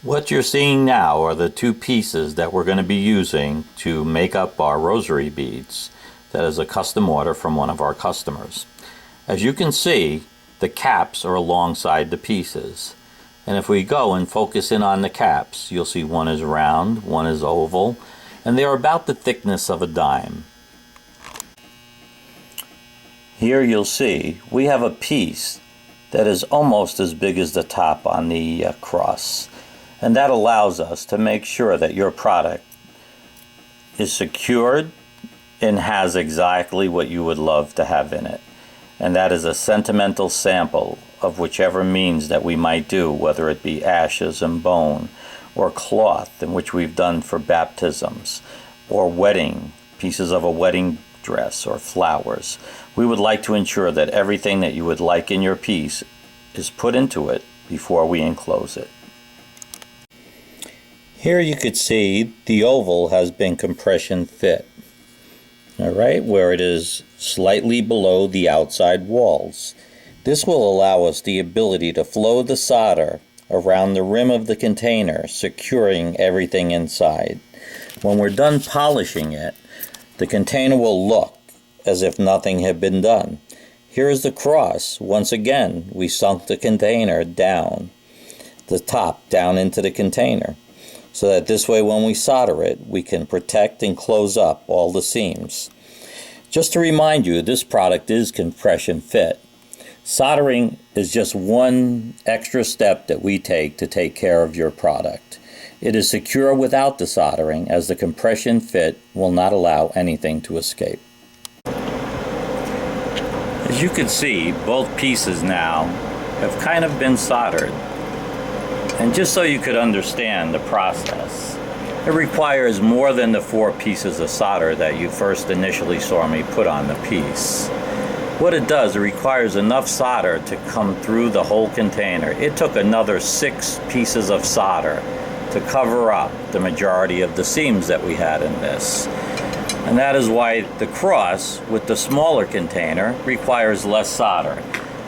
What you're seeing now are the two pieces that we're going to be using to make up our rosary beads. That is a custom order from one of our customers. As you can see, the caps are alongside the pieces. And if we go and focus in on the caps, you'll see one is round, one is oval, and they are about the thickness of a dime. Here you'll see we have a piece that is almost as big as the top on the cross. And that allows us to make sure that your product is secured and has exactly what you would love to have in it. And that is a sentimental sample of whichever means that we might do, whether it be ashes and bone, or cloth, in which we've done for baptisms, or wedding, pieces of a wedding dress, or flowers. We would like to ensure that everything that you would like in your piece is put into it before we enclose it. Here you could see the oval has been compression fit, all right, where it is slightly below the outside walls. This will allow us the ability to flow the solder around the rim of the container, securing everything inside. When we're done polishing it, the container will look as if nothing had been done. Here is the cross. Once again, we sunk the container down, the top down into the container, so that this way when we solder it, we can protect and close up all the seams. Just to remind you, this product is compression fit. Soldering is just one extra step that we take to take care of your product. It is secure without the soldering, as the compression fit will not allow anything to escape. As you can see, both pieces now have kind of been soldered. And just so you could understand the process, it requires more than the 4 pieces of solder that you first initially saw me put on the piece. What it does, it requires enough solder to come through the whole container. It took another 6 pieces of solder to cover up the majority of the seams that we had in this. And that is why the cross with the smaller container requires less solder.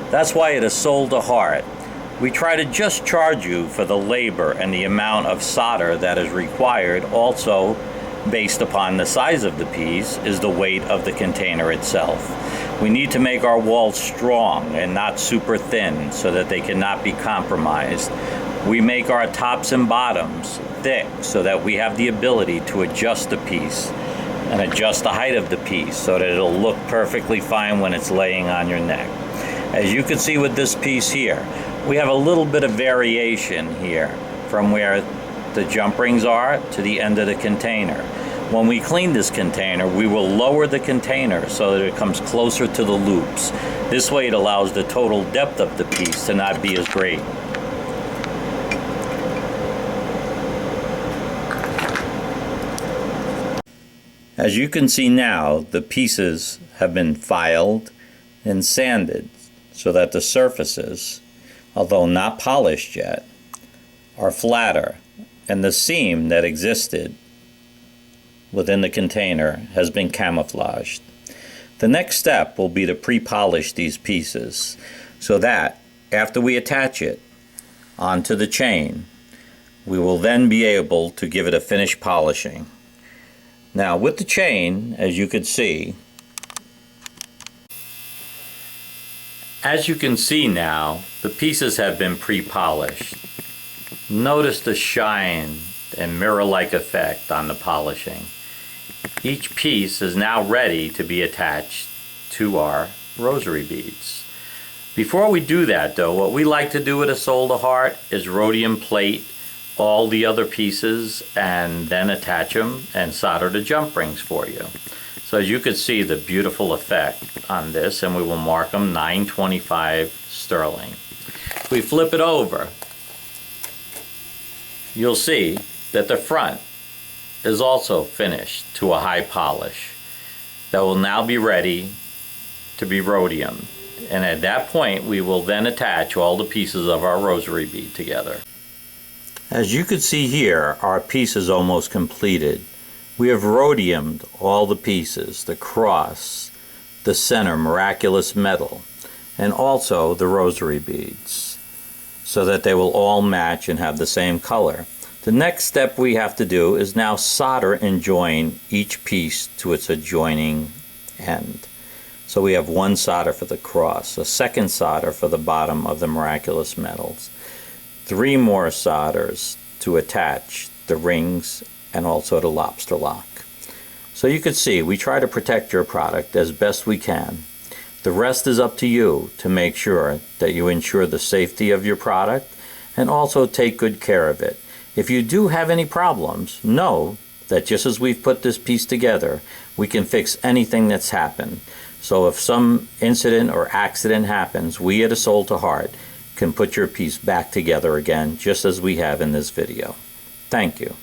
That's why it is sold to heart. We try to just charge you for the labor and the amount of solder that is required. Also, based upon the size of the piece, is the weight of the container itself. We need to make our walls strong and not super thin so that they cannot be compromised. We make our tops and bottoms thick so that we have the ability to adjust the piece and adjust the height of the piece so that it'll look perfectly fine when it's laying on your neck. As you can see with this piece here, we have a little bit of variation here from where the jump rings are to the end of the container. When we clean this container, we will lower the container so that it comes closer to the loops. This way it allows the total depth of the piece to not be as great. As you can see now, the pieces have been filed and sanded so that the surfaces, although not polished yet, are flatter, and the seam that existed within the container has been camouflaged. The next step will be to pre-polish these pieces so that after we attach it onto the chain, we will then be able to give it a finished polishing. Now with the chain, as you can see now, the pieces have been pre-polished. Notice the shine and mirror-like effect on the polishing. Each piece is now ready to be attached to our rosary beads. Before we do that though, what we like to do with a soul to heart is rhodium plate all the other pieces and then attach them and solder the jump rings for you. So as you can see the beautiful effect on this, and we will mark them 925 sterling. If we flip it over, you'll see that the front is also finished to a high polish that will now be ready to be rhodium. And at that point we will then attach all the pieces of our rosary bead together. As you can see here, our piece is almost completed. We have rhodiumed all the pieces, the cross, the center miraculous metal, and also the rosary beads. so that they will all match and have the same color. The next step we have to do is now solder and join each piece to its adjoining end. So we have one solder for the cross, a second solder for the bottom of the miraculous medals, 3 more solders to attach the rings and also the lobster lock. So you can see we try to protect your product as best we can. The rest is up to you to make sure that you ensure the safety of your product and also take good care of it. If you do have any problems, know that just as we've put this piece together, we can fix anything that's happened. So if some incident or accident happens, we at A Soul to Heart can put your piece back together again, just as we have in this video. Thank you.